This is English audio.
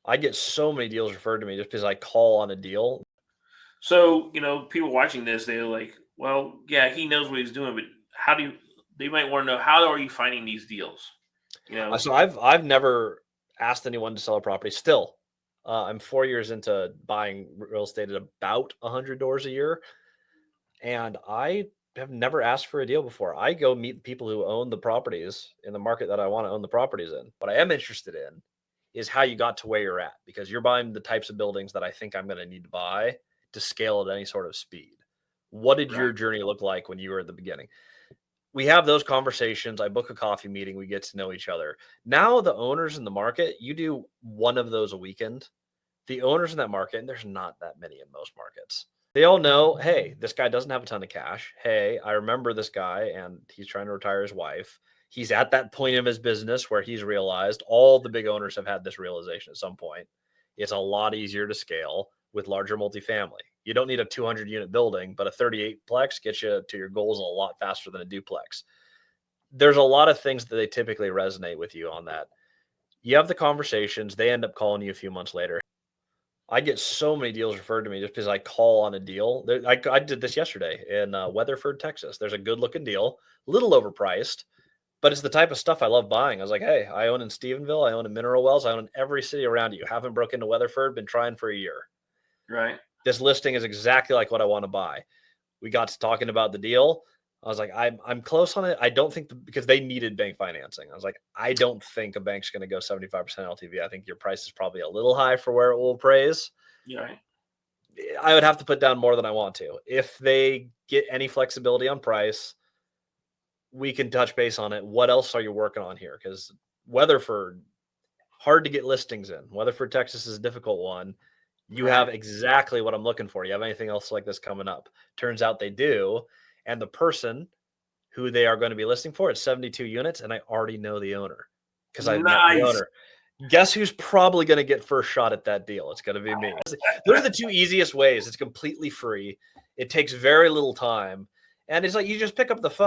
I get so many deals referred to me just because I call on a deal. So, people watching this, they're like, well, yeah, he knows what he's doing, but how do you, they might want to know, how are you finding these deals? You know, So I've never asked anyone to sell a property. Still, I'm 4 years into buying real estate at about 100 doors a year, and I have never asked for a deal before. I go meet people who own the properties in the market that I want to own the properties in. What I am interested in is how you got to where you're at, because you're buying the types of buildings that I think I'm going to need to buy to scale at any sort of speed. What did right. your journey look like when you were at the beginning? We have those conversations. I book a coffee meeting. We get to know each other. Now, the owners in the market, you do one of those a weekend. The owners in that market, and there's not that many in most markets, they all know, hey, this guy doesn't have a ton of cash. Hey, I remember this guy and he's trying to retire his wife. He's at that point of his business where he's realized, all the big owners have had this realization at some point. It's a lot easier to scale with larger multifamily. You don't need a 200 unit building, but a 38 plex gets you to your goals a lot faster than a duplex. There's a lot of things that they typically resonate with you on that. You have the conversations, they end up calling you a few months later. I get so many deals referred to me just because I call on a deal. I did this yesterday in Weatherford, Texas. There's a good looking deal, a little overpriced, but it's the type of stuff I love buying. I was like, hey, I own in Stephenville, I own in Mineral Wells, I own in every city around you. Haven't broken into Weatherford, been trying for a year. Right. This listing is exactly like what I want to buy. We got to talking about the deal. I was like, I'm close on it. I don't think because they needed bank financing. I was like, I don't think a bank's going to go 75% LTV. I think your price is probably a little high for where it will appraise. Yeah. Right. I would have to put down more than I want to. If they get any flexibility on price, we can touch base on it. What else are you working on here? Because Weatherford, hard to get listings in. Weatherford, Texas is a difficult one. You have Right. exactly what I'm looking for. You have anything else like this coming up? Turns out they do. And the person who they are going to be listing for, it's 72 units, and I already know the owner because I've met the Nice. owner. Guess who's probably going to get first shot at that deal? It's going to be me. Those are the two easiest ways. It's completely free. It takes very little time. And it's like you just pick up the phone.